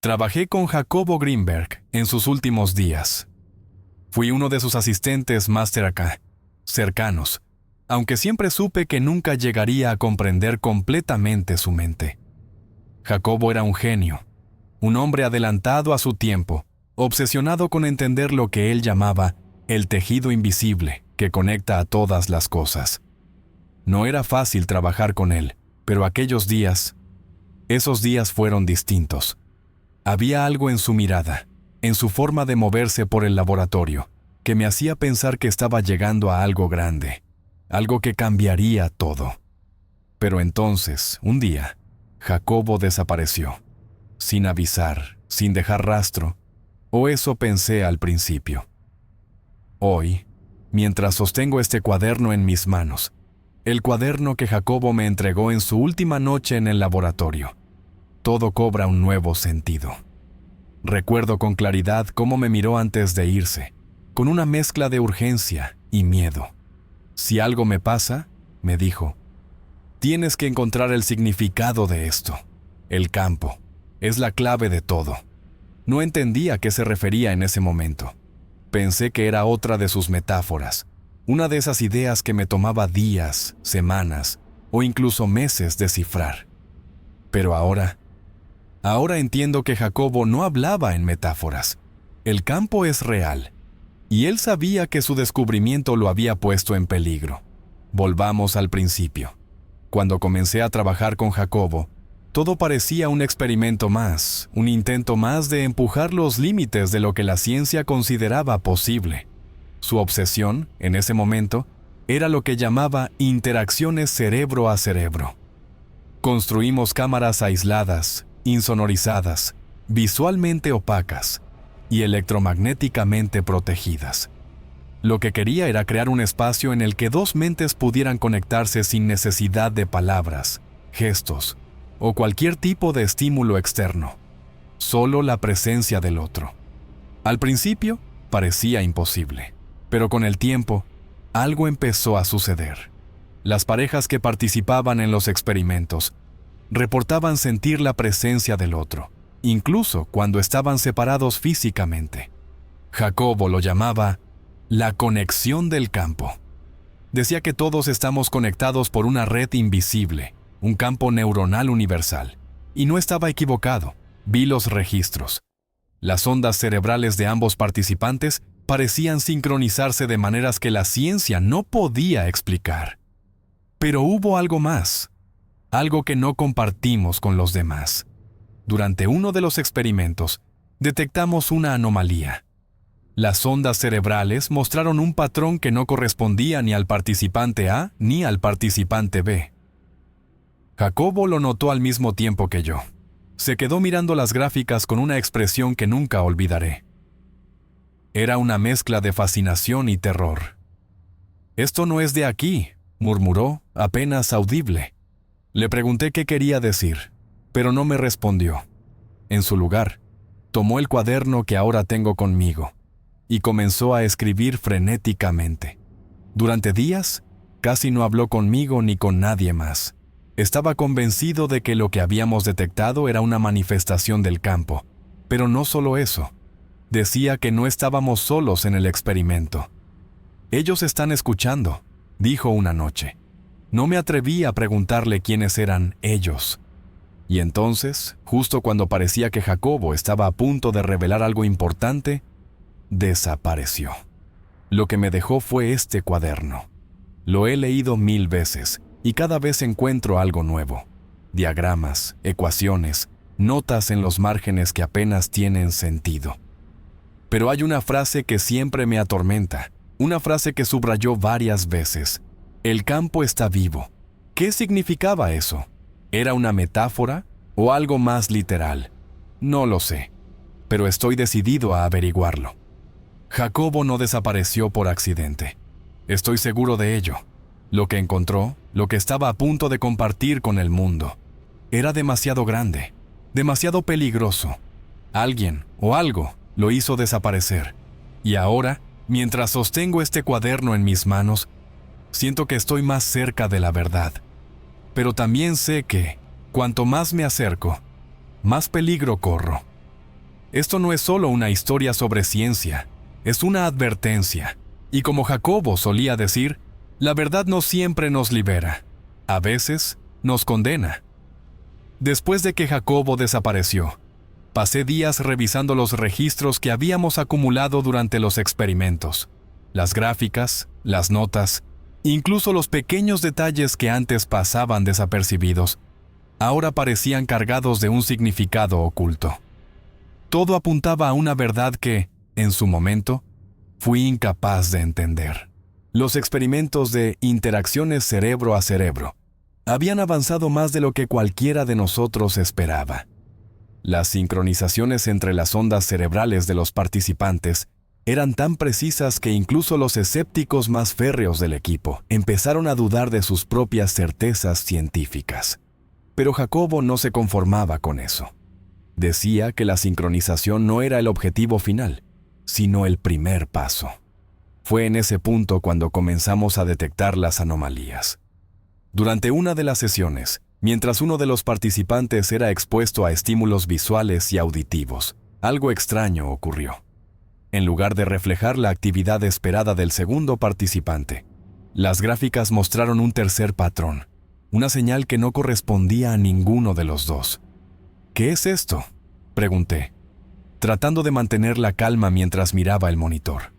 Trabajé con Jacobo Greenberg en sus últimos días. Fui uno de sus asistentes más cercanos, aunque siempre supe que nunca llegaría a comprender completamente su mente. Jacobo era un genio, un hombre adelantado a su tiempo, obsesionado con entender lo que él llamaba el tejido invisible que conecta a todas las cosas. No era fácil trabajar con él, pero esos días fueron distintos. Había algo en su mirada, en su forma de moverse por el laboratorio, que me hacía pensar que estaba llegando a algo grande, algo que cambiaría todo. Pero entonces, un día, Jacobo desapareció, sin avisar, sin dejar rastro, o eso pensé al principio. Hoy, mientras sostengo este cuaderno en mis manos, el cuaderno que Jacobo me entregó en su última noche en el laboratorio, todo cobra un nuevo sentido. Recuerdo con claridad cómo me miró antes de irse, con una mezcla de urgencia y miedo. Si algo me pasa, me dijo, tienes que encontrar el significado de esto. El campo es la clave de todo. No entendía a qué se refería en ese momento. Pensé que era otra de sus metáforas, una de esas ideas que me tomaba días, semanas o incluso meses descifrar. Pero ahora entiendo que Jacobo no hablaba en metáforas. El campo es real, y él sabía que su descubrimiento lo había puesto en peligro. Volvamos al principio. Cuando comencé a trabajar con Jacobo, todo parecía un experimento más, un intento más de empujar los límites de lo que la ciencia consideraba posible. Su obsesión, en ese momento, era lo que llamaba interacciones cerebro a cerebro. Construimos cámaras aisladas, insonorizadas, visualmente opacas y electromagnéticamente protegidas. Lo que quería era crear un espacio en el que dos mentes pudieran conectarse sin necesidad de palabras, gestos o cualquier tipo de estímulo externo. Solo la presencia del otro. Al principio parecía imposible, pero con el tiempo algo empezó a suceder. Las parejas que participaban en los experimentos reportaban sentir la presencia del otro, incluso cuando estaban separados físicamente. Jacobo lo llamaba la conexión del campo. Decía que todos estamos conectados por una red invisible, un campo neuronal universal. Y no estaba equivocado. Vi los registros. Las ondas cerebrales de ambos participantes parecían sincronizarse de maneras que la ciencia no podía explicar. Pero hubo algo más, algo que no compartimos con los demás. Durante uno de los experimentos, detectamos una anomalía. Las ondas cerebrales mostraron un patrón que no correspondía ni al participante A ni al participante B. Jacobo lo notó al mismo tiempo que yo. Se quedó mirando las gráficas con una expresión que nunca olvidaré. Era una mezcla de fascinación y terror. «Esto no es de aquí», murmuró, apenas audible. Le pregunté qué quería decir, pero no me respondió. En su lugar, tomó el cuaderno que ahora tengo conmigo y comenzó a escribir frenéticamente. Durante días, casi no habló conmigo ni con nadie más. Estaba convencido de que lo que habíamos detectado era una manifestación del campo, pero no solo eso. Decía que no estábamos solos en el experimento. «Ellos están escuchando», dijo una noche. No me atreví a preguntarle quiénes eran ellos. Y entonces, justo cuando parecía que Jacobo estaba a punto de revelar algo importante, desapareció. Lo que me dejó fue este cuaderno. Lo he leído 1000 veces y cada vez encuentro algo nuevo. Diagramas, ecuaciones, notas en los márgenes que apenas tienen sentido. Pero hay una frase que siempre me atormenta, una frase que subrayó varias veces. El campo está vivo. ¿Qué significaba eso? ¿Era una metáfora o algo más literal? No lo sé, pero estoy decidido a averiguarlo. Jacobo no desapareció por accidente. Estoy seguro de ello. Lo que encontró, lo que estaba a punto de compartir con el mundo, era demasiado grande, demasiado peligroso. Alguien o algo lo hizo desaparecer. Y ahora, mientras sostengo este cuaderno en mis manos, siento que estoy más cerca de la verdad. Pero también sé que, cuanto más me acerco, más peligro corro. Esto no es solo una historia sobre ciencia, es una advertencia. Y como Jacobo solía decir, la verdad no siempre nos libera, a veces nos condena. Después de que Jacobo desapareció, pasé días revisando los registros que habíamos acumulado durante los experimentos, las gráficas, las notas, incluso los pequeños detalles que antes pasaban desapercibidos, ahora parecían cargados de un significado oculto. Todo apuntaba a una verdad que, en su momento, fui incapaz de entender. Los experimentos de interacciones cerebro a cerebro habían avanzado más de lo que cualquiera de nosotros esperaba. Las sincronizaciones entre las ondas cerebrales de los participantes eran tan precisas que incluso los escépticos más férreos del equipo empezaron a dudar de sus propias certezas científicas. Pero Jacobo no se conformaba con eso. Decía que la sincronización no era el objetivo final, sino el primer paso. Fue en ese punto cuando comenzamos a detectar las anomalías. Durante una de las sesiones, mientras uno de los participantes era expuesto a estímulos visuales y auditivos, algo extraño ocurrió. En lugar de reflejar la actividad esperada del segundo participante, las gráficas mostraron un tercer patrón, una señal que no correspondía a ninguno de los dos. ¿Qué es esto?, pregunté, tratando de mantener la calma mientras miraba el monitor.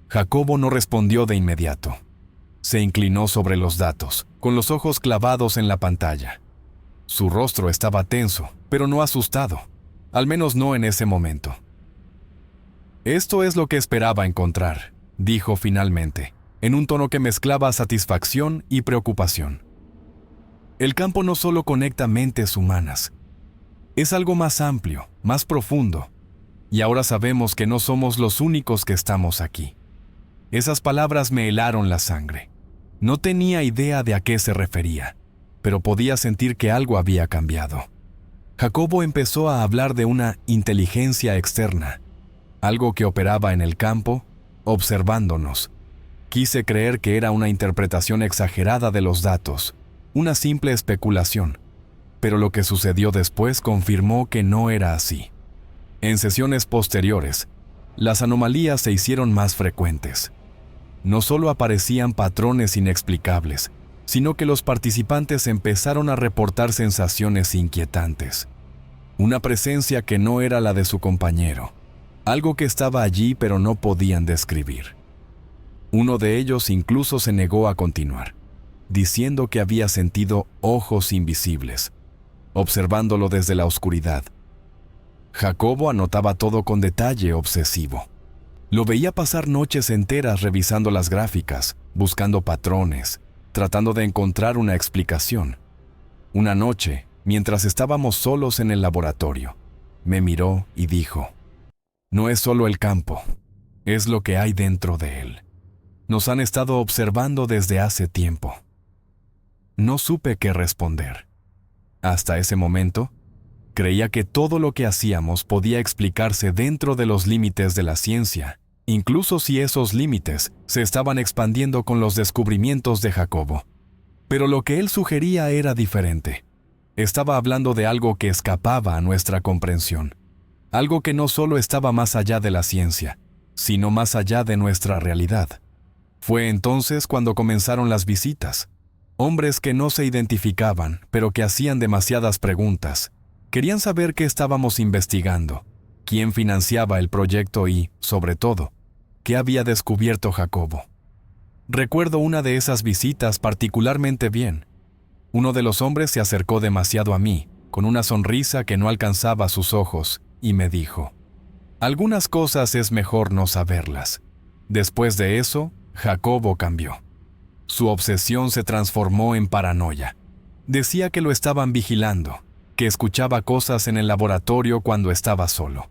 Jacobo no respondió de inmediato. Se inclinó sobre los datos, con los ojos clavados en la pantalla. Su rostro estaba tenso, pero no asustado, al menos no en ese momento. «Esto es lo que esperaba encontrar», dijo finalmente, en un tono que mezclaba satisfacción y preocupación. El campo no solo conecta mentes humanas, es algo más amplio, más profundo, y ahora sabemos que no somos los únicos que estamos aquí. Esas palabras me helaron la sangre. No tenía idea de a qué se refería, pero podía sentir que algo había cambiado. Jacobo empezó a hablar de una inteligencia externa, algo que operaba en el campo, observándonos. Quise creer que era una interpretación exagerada de los datos, una simple especulación, pero lo que sucedió después confirmó que no era así. En sesiones posteriores, las anomalías se hicieron más frecuentes. No solo aparecían patrones inexplicables, sino que los participantes empezaron a reportar sensaciones inquietantes. Una presencia que no era la de su compañero, algo que estaba allí pero no podían describir. Uno de ellos incluso se negó a continuar, diciendo que había sentido ojos invisibles, observándolo desde la oscuridad. Jacobo anotaba todo con detalle obsesivo. Lo veía pasar noches enteras revisando las gráficas, buscando patrones, tratando de encontrar una explicación. Una noche, mientras estábamos solos en el laboratorio, me miró y dijo: «No es solo el campo, es lo que hay dentro de él. Nos han estado observando desde hace tiempo». No supe qué responder. Hasta ese momento, creía que todo lo que hacíamos podía explicarse dentro de los límites de la ciencia, incluso si esos límites se estaban expandiendo con los descubrimientos de Jacobo. Pero lo que él sugería era diferente. Estaba hablando de algo que escapaba a nuestra comprensión, algo que no solo estaba más allá de la ciencia, sino más allá de nuestra realidad. Fue entonces cuando comenzaron las visitas. Hombres que no se identificaban, pero que hacían demasiadas preguntas. Querían saber qué estábamos investigando, quién financiaba el proyecto y, sobre todo, qué había descubierto Jacobo. Recuerdo una de esas visitas particularmente bien. Uno de los hombres se acercó demasiado a mí, con una sonrisa que no alcanzaba sus ojos, y me dijo: «Algunas cosas es mejor no saberlas». Después de eso, Jacobo cambió. Su obsesión se transformó en paranoia. Decía que lo estaban vigilando, que escuchaba cosas en el laboratorio cuando estaba solo.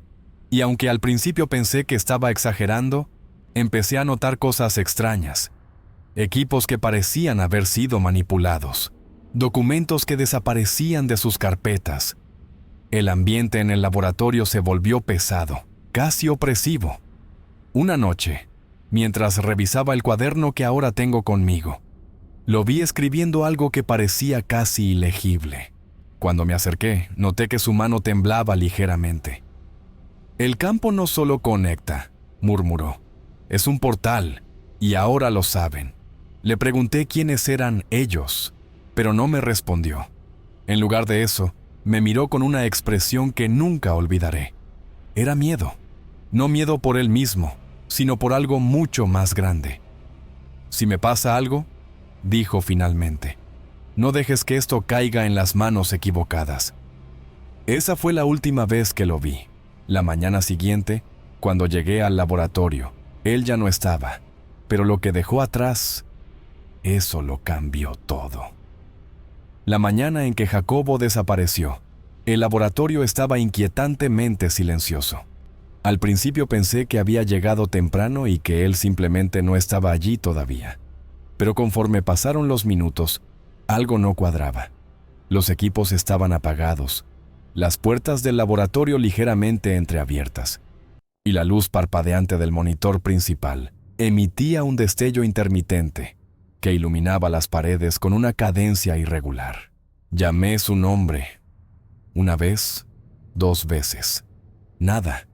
Y aunque al principio pensé que estaba exagerando, empecé a notar cosas extrañas. Equipos que parecían haber sido manipulados. Documentos que desaparecían de sus carpetas. El ambiente en el laboratorio se volvió pesado, casi opresivo. Una noche, mientras revisaba el cuaderno que ahora tengo conmigo, lo vi escribiendo algo que parecía casi ilegible. Cuando me acerqué, noté que su mano temblaba ligeramente. El campo no solo conecta, murmuró. Es un portal, y ahora lo saben. Le pregunté quiénes eran ellos, pero no me respondió. En lugar de eso, me miró con una expresión que nunca olvidaré. Era miedo. No miedo por él mismo, sino por algo mucho más grande. Si me pasa algo, dijo finalmente, no dejes que esto caiga en las manos equivocadas. Esa fue la última vez que lo vi. La mañana siguiente, cuando llegué al laboratorio, él ya no estaba, pero lo que dejó atrás, eso lo cambió todo. La mañana en que Jacobo desapareció, el laboratorio estaba inquietantemente silencioso. Al principio pensé que había llegado temprano y que él simplemente no estaba allí todavía. Pero conforme pasaron los minutos, algo no cuadraba. Los equipos estaban apagados, las puertas del laboratorio ligeramente entreabiertas, y la luz parpadeante del monitor principal emitía un destello intermitente que iluminaba las paredes con una cadencia irregular. Llamé su nombre. Una vez, 2 veces. Nada.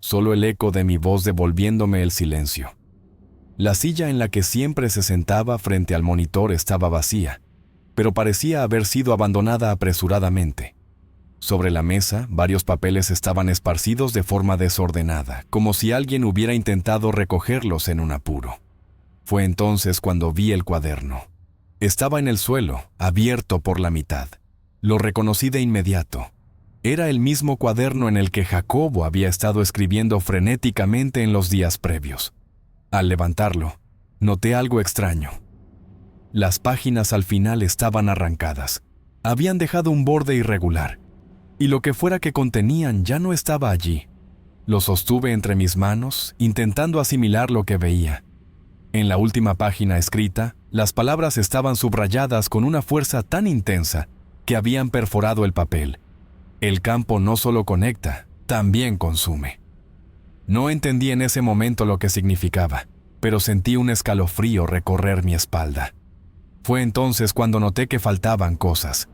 Solo el eco de mi voz devolviéndome el silencio. La silla en la que siempre se sentaba frente al monitor estaba vacía, pero parecía haber sido abandonada apresuradamente. Sobre la mesa, varios papeles estaban esparcidos de forma desordenada, como si alguien hubiera intentado recogerlos en un apuro. Fue entonces cuando vi el cuaderno. Estaba en el suelo, abierto por la mitad. Lo reconocí de inmediato. Era el mismo cuaderno en el que Jacobo había estado escribiendo frenéticamente en los días previos. Al levantarlo, noté algo extraño. Las páginas al final estaban arrancadas. Habían dejado un borde irregular, y lo que fuera que contenían ya no estaba allí. Lo sostuve entre mis manos, intentando asimilar lo que veía. En la última página escrita, las palabras estaban subrayadas con una fuerza tan intensa que habían perforado el papel. El campo no solo conecta, también consume. No entendí en ese momento lo que significaba, pero sentí un escalofrío recorrer mi espalda. Fue entonces cuando noté que faltaban cosas.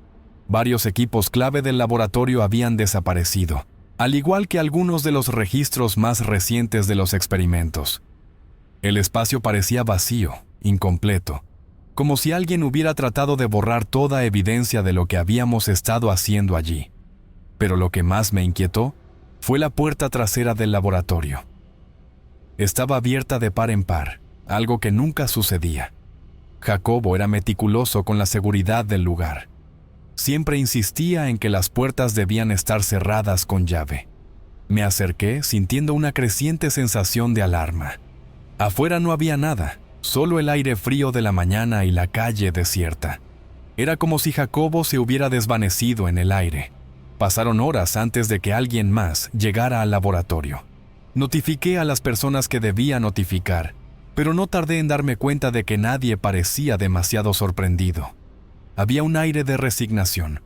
Varios equipos clave del laboratorio habían desaparecido, al igual que algunos de los registros más recientes de los experimentos. El espacio parecía vacío, incompleto, como si alguien hubiera tratado de borrar toda evidencia de lo que habíamos estado haciendo allí. Pero lo que más me inquietó fue la puerta trasera del laboratorio. Estaba abierta de par en par, algo que nunca sucedía. Jacobo era meticuloso con la seguridad del lugar. Siempre insistía en que las puertas debían estar cerradas con llave. Me acerqué sintiendo una creciente sensación de alarma. Afuera no había nada, solo el aire frío de la mañana y la calle desierta. Era como si Jacobo se hubiera desvanecido en el aire. Pasaron horas antes de que alguien más llegara al laboratorio. Notifiqué a las personas que debía notificar, pero no tardé en darme cuenta de que nadie parecía demasiado sorprendido. Había un aire de resignación,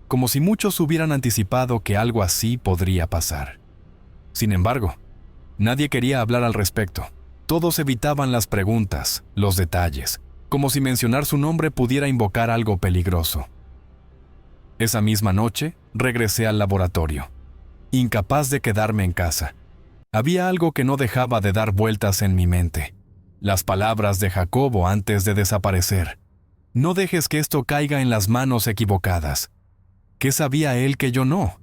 como si muchos hubieran anticipado que algo así podría pasar. Sin embargo, nadie quería hablar al respecto. Todos evitaban las preguntas, los detalles, como si mencionar su nombre pudiera invocar algo peligroso. Esa misma noche, regresé al laboratorio, incapaz de quedarme en casa. Había algo que no dejaba de dar vueltas en mi mente. Las palabras de Jacobo antes de desaparecer. No dejes que esto caiga en las manos equivocadas. ¿Qué sabía él que yo no?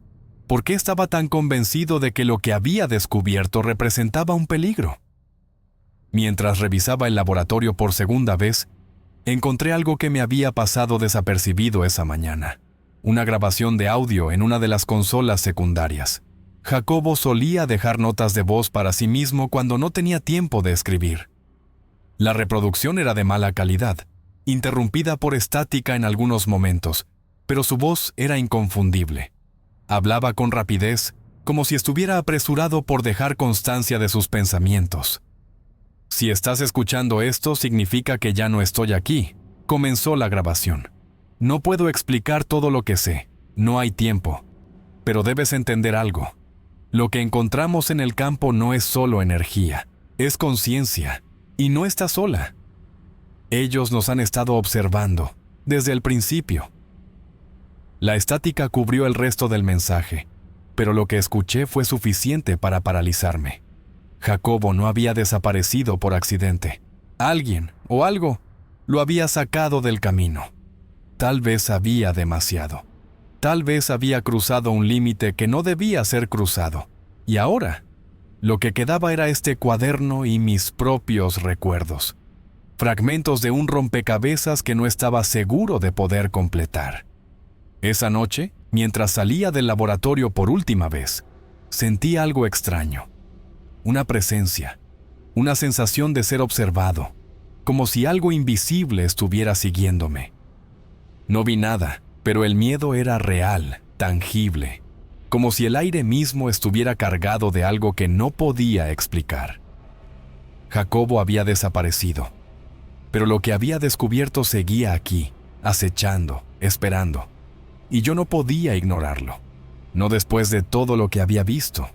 ¿Por qué estaba tan convencido de que lo que había descubierto representaba un peligro? Mientras revisaba el laboratorio por segunda vez, encontré algo que me había pasado desapercibido esa mañana. Una grabación de audio en una de las consolas secundarias. Jacobo solía dejar notas de voz para sí mismo cuando no tenía tiempo de escribir. La reproducción era de mala calidad, interrumpida por estática en algunos momentos, pero su voz era inconfundible. Hablaba con rapidez, como si estuviera apresurado por dejar constancia de sus pensamientos. Si estás escuchando esto, significa que ya no estoy aquí. Comenzó la grabación. No puedo explicar todo lo que sé, no hay tiempo, pero debes entender algo. Lo que encontramos en el campo no es solo energía, es conciencia, y no está sola. Ellos nos han estado observando, desde el principio. La estática cubrió el resto del mensaje, pero lo que escuché fue suficiente para paralizarme. Jacobo no había desaparecido por accidente. Alguien o algo lo había sacado del camino. Tal vez sabía demasiado. Tal vez había cruzado un límite que no debía ser cruzado. Y ahora, lo que quedaba era este cuaderno y mis propios recuerdos. Fragmentos de un rompecabezas que no estaba seguro de poder completar. Esa noche, mientras salía del laboratorio por última vez, sentí algo extraño. Una presencia, una sensación de ser observado, como si algo invisible estuviera siguiéndome. No vi nada, pero el miedo era real, tangible, como si el aire mismo estuviera cargado de algo que no podía explicar. Jacobo había desaparecido, pero lo que había descubierto seguía aquí, acechando, esperando, y yo no podía ignorarlo, no después de todo lo que había visto.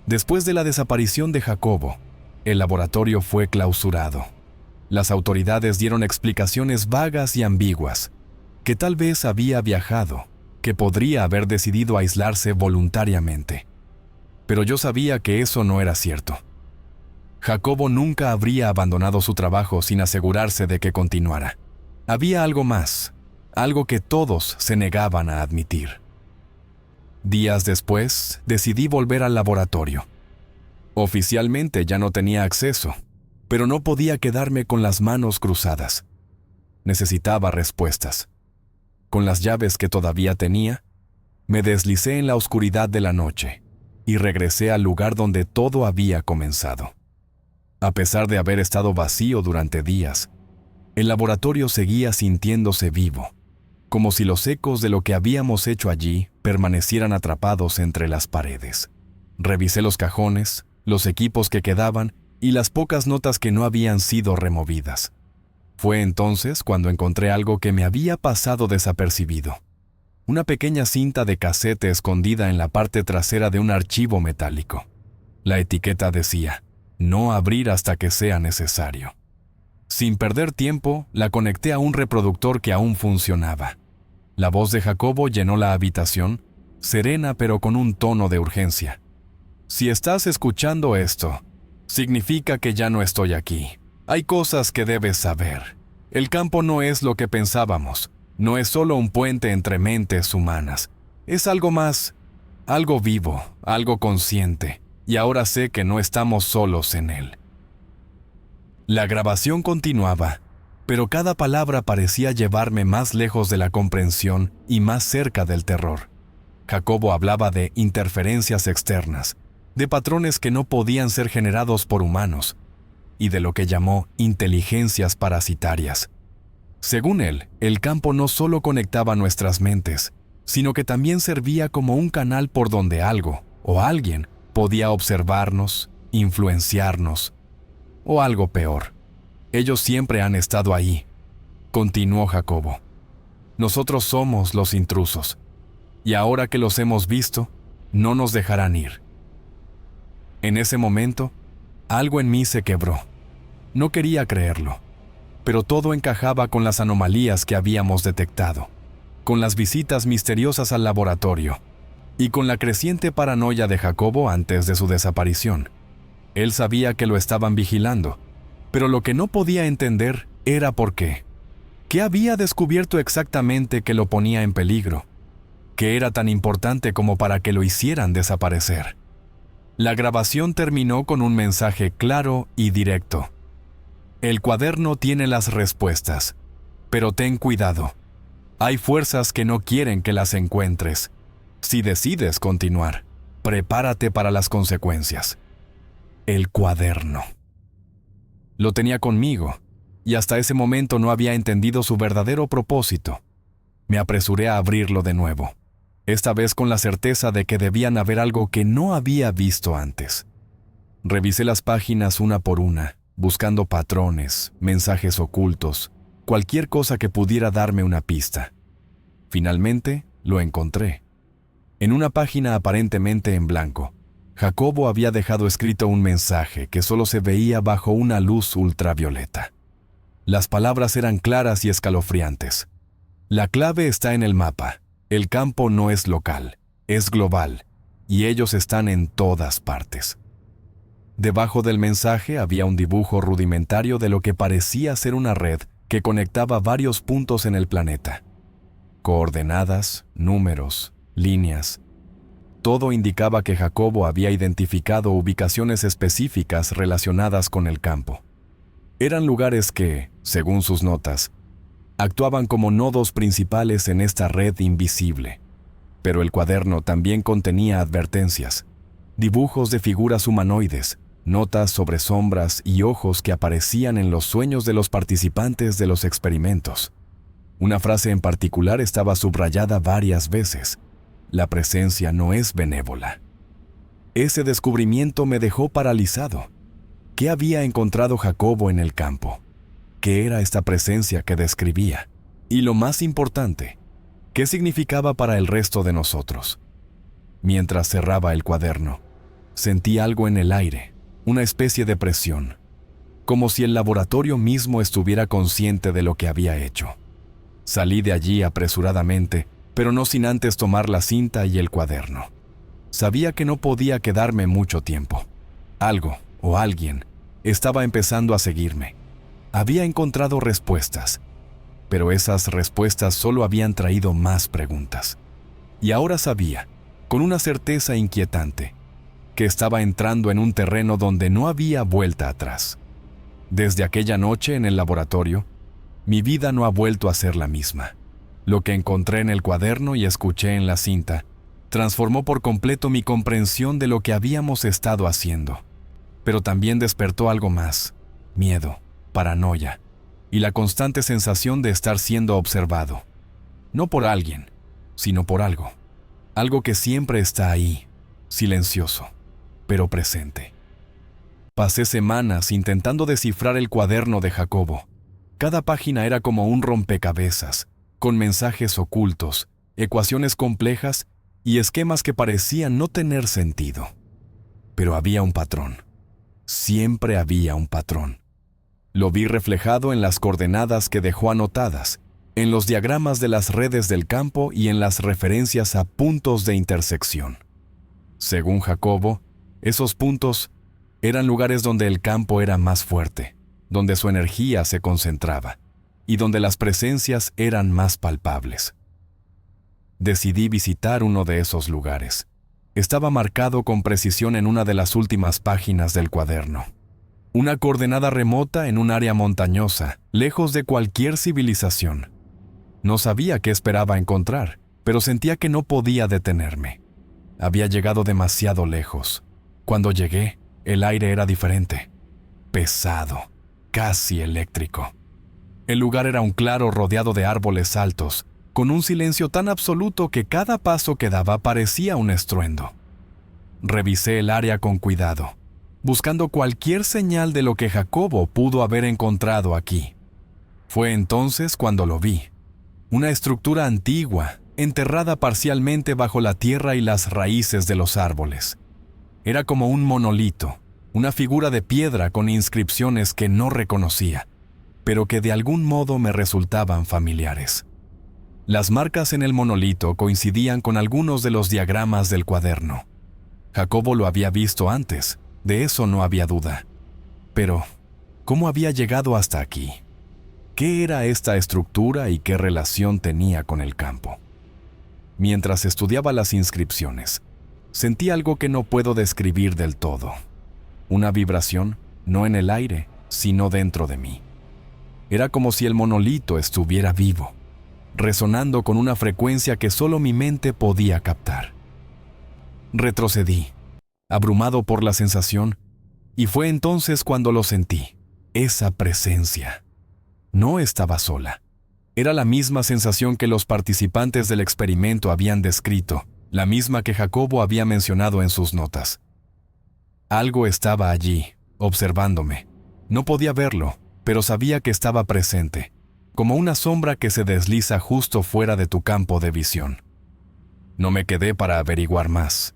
Después de la desaparición de Jacobo, el laboratorio fue clausurado. Las autoridades dieron explicaciones vagas y ambiguas, que tal vez había viajado, que podría haber decidido aislarse voluntariamente. Pero yo sabía que eso no era cierto. Jacobo nunca habría abandonado su trabajo sin asegurarse de que continuara. Había algo más, algo que todos se negaban a admitir. Días después, decidí volver al laboratorio. Oficialmente ya no tenía acceso, pero no podía quedarme con las manos cruzadas. Necesitaba respuestas. Con las llaves que todavía tenía, me deslicé en la oscuridad de la noche y regresé al lugar donde todo había comenzado. A pesar de haber estado vacío durante días, el laboratorio seguía sintiéndose vivo, como si los ecos de lo que habíamos hecho allí permanecieran atrapados entre las paredes. Revisé los cajones, los equipos que quedaban y las pocas notas que no habían sido removidas. Fue entonces cuando encontré algo que me había pasado desapercibido. Una pequeña cinta de casete escondida en la parte trasera de un archivo metálico. La etiqueta decía: no abrir hasta que sea necesario. Sin perder tiempo, la conecté a un reproductor que aún funcionaba. La voz de Jacobo llenó la habitación, serena pero con un tono de urgencia. Si estás escuchando esto, significa que ya no estoy aquí. Hay cosas que debes saber. El campo no es lo que pensábamos. No es solo un puente entre mentes humanas. Es algo más, algo vivo, algo consciente. Y ahora sé que no estamos solos en él. La grabación continuaba, pero cada palabra parecía llevarme más lejos de la comprensión y más cerca del terror. Jacobo hablaba de interferencias externas, de patrones que no podían ser generados por humanos, y de lo que llamó inteligencias parasitarias. Según él, el campo no solo conectaba nuestras mentes, sino que también servía como un canal por donde algo o alguien podía observarnos, influenciarnos, o algo peor. Ellos siempre han estado ahí, continuó Jacobo. Nosotros somos los intrusos, y ahora que los hemos visto, no nos dejarán ir. En ese momento, algo en mí se quebró. No quería creerlo, pero todo encajaba con las anomalías que habíamos detectado, con las visitas misteriosas al laboratorio y con la creciente paranoia de Jacobo antes de su desaparición. Él sabía que lo estaban vigilando, pero lo que no podía entender era por qué. ¿Qué había descubierto exactamente que lo ponía en peligro? ¿Qué era tan importante como para que lo hicieran desaparecer? La grabación terminó con un mensaje claro y directo. El cuaderno tiene las respuestas, pero ten cuidado. Hay fuerzas que no quieren que las encuentres. Si decides continuar, prepárate para las consecuencias. El cuaderno. Lo tenía conmigo, y hasta ese momento no había entendido su verdadero propósito. Me apresuré a abrirlo de nuevo, esta vez con la certeza de que debían haber algo que no había visto antes. Revisé las páginas una por una, buscando patrones, mensajes ocultos, cualquier cosa que pudiera darme una pista. Finalmente, lo encontré. En una página aparentemente en blanco, Jacobo había dejado escrito un mensaje que solo se veía bajo una luz ultravioleta. Las palabras eran claras y escalofriantes. La clave está en el mapa. El campo no es local, es global. y ellos están en todas partes. Debajo del mensaje había un dibujo rudimentario de lo que parecía ser una red que conectaba varios puntos en el planeta. Coordenadas, números, líneas. Todo indicaba que Jacobo había identificado ubicaciones específicas relacionadas con el campo. Eran lugares que, según sus notas, actuaban como nodos principales en esta red invisible. Pero el cuaderno también contenía advertencias, dibujos de figuras humanoides, notas sobre sombras y ojos que aparecían en los sueños de los participantes de los experimentos. Una frase en particular estaba subrayada varias veces: la presencia no es benévola. Ese descubrimiento me dejó paralizado. ¿Qué había encontrado Jacobo en el campo? ¿Qué era esta presencia que describía? Y lo más importante, ¿qué significaba para el resto de nosotros? Mientras cerraba el cuaderno, sentí algo en el aire, una especie de presión, como si el laboratorio mismo estuviera consciente de lo que había hecho. Salí de allí apresuradamente, pero no sin antes tomar la cinta y el cuaderno. Sabía que no podía quedarme mucho tiempo. Algo, o alguien, estaba empezando a seguirme. Había encontrado respuestas, pero esas respuestas solo habían traído más preguntas. Y ahora sabía, con una certeza inquietante, que estaba entrando en un terreno donde no había vuelta atrás. Desde aquella noche en el laboratorio, mi vida no ha vuelto a ser la misma. Lo que encontré en el cuaderno y escuché en la cinta transformó por completo mi comprensión de lo que habíamos estado haciendo. Pero también despertó algo más: miedo, paranoia y la constante sensación de estar siendo observado. No por alguien, sino por algo. Algo que siempre está ahí, silencioso, pero presente. Pasé semanas intentando descifrar el cuaderno de Jacobo. Cada página era como un rompecabezas, con mensajes ocultos, ecuaciones complejas y esquemas que parecían no tener sentido. Pero había un patrón. Siempre había un patrón. Lo vi reflejado en las coordenadas que dejó anotadas, en los diagramas de las redes del campo y en las referencias a puntos de intersección. Según Jacobo, esos puntos eran lugares donde el campo era más fuerte, donde su energía se concentraba y donde las presencias eran más palpables. Decidí visitar uno de esos lugares. Estaba marcado con precisión en una de las últimas páginas del cuaderno. Una coordenada remota en un área montañosa, lejos de cualquier civilización. No sabía qué esperaba encontrar, pero sentía que no podía detenerme. Había llegado demasiado lejos. Cuando llegué, el aire era diferente. Pesado, casi eléctrico. El lugar era un claro rodeado de árboles altos, con un silencio tan absoluto que cada paso que daba parecía un estruendo. Revisé el área con cuidado, buscando cualquier señal de lo que Jacobo pudo haber encontrado aquí. Fue entonces cuando lo vi. Una estructura antigua, enterrada parcialmente bajo la tierra y las raíces de los árboles. Era como un monolito, una figura de piedra con inscripciones que no reconocía, pero que de algún modo me resultaban familiares. Las marcas en el monolito coincidían con algunos de los diagramas del cuaderno. Jacobo lo había visto antes, de eso no había duda. Pero, ¿cómo había llegado hasta aquí? ¿Qué era esta estructura y qué relación tenía con el campo? Mientras estudiaba las inscripciones, sentí algo que no puedo describir del todo. Una vibración, no en el aire, sino dentro de mí. Era como si el monolito estuviera vivo, resonando con una frecuencia que solo mi mente podía captar. Retrocedí, abrumado por la sensación, y fue entonces cuando lo sentí, esa presencia. No estaba sola. Era la misma sensación que los participantes del experimento habían descrito, la misma que Jacobo había mencionado en sus notas. Algo estaba allí, observándome. No podía verlo, pero sabía que estaba presente, como una sombra que se desliza justo fuera de tu campo de visión. No me quedé para averiguar más.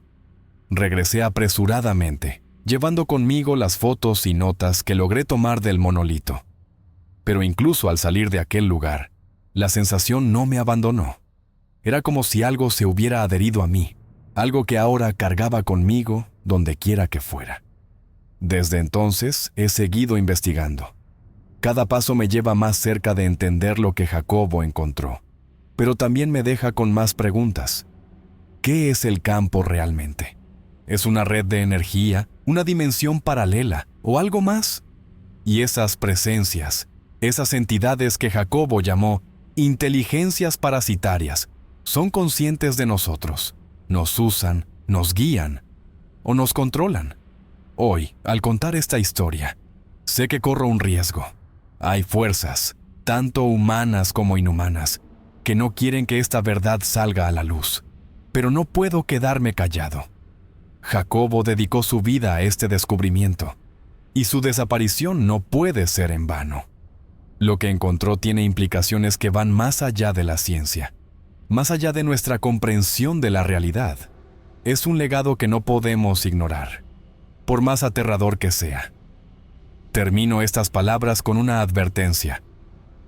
Regresé apresuradamente, llevando conmigo las fotos y notas que logré tomar del monolito. Pero incluso al salir de aquel lugar, la sensación no me abandonó. Era como si algo se hubiera adherido a mí, algo que ahora cargaba conmigo donde quiera que fuera. Desde entonces he seguido investigando. Cada paso me lleva más cerca de entender lo que Jacobo encontró, pero también me deja con más preguntas. ¿Qué es el campo realmente? ¿Es una red de energía, una dimensión paralela o algo más? Y esas presencias, esas entidades que Jacobo llamó inteligencias parasitarias, ¿son conscientes de nosotros? ¿Nos usan, nos guían o nos controlan? Hoy, al contar esta historia, sé que corro un riesgo. Hay fuerzas, tanto humanas como inhumanas, que no quieren que esta verdad salga a la luz. Pero no puedo quedarme callado. Jacobo dedicó su vida a este descubrimiento, y su desaparición no puede ser en vano. Lo que encontró tiene implicaciones que van más allá de la ciencia, más allá de nuestra comprensión de la realidad. Es un legado que no podemos ignorar, por más aterrador que sea. Termino estas palabras con una advertencia.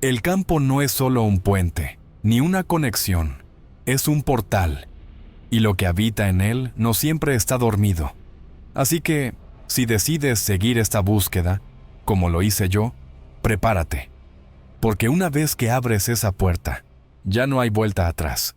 El campo no es solo un puente, ni una conexión, es un portal, y lo que habita en él no siempre está dormido. Así que, si decides seguir esta búsqueda, como lo hice yo, prepárate, porque una vez que abres esa puerta, ya no hay vuelta atrás.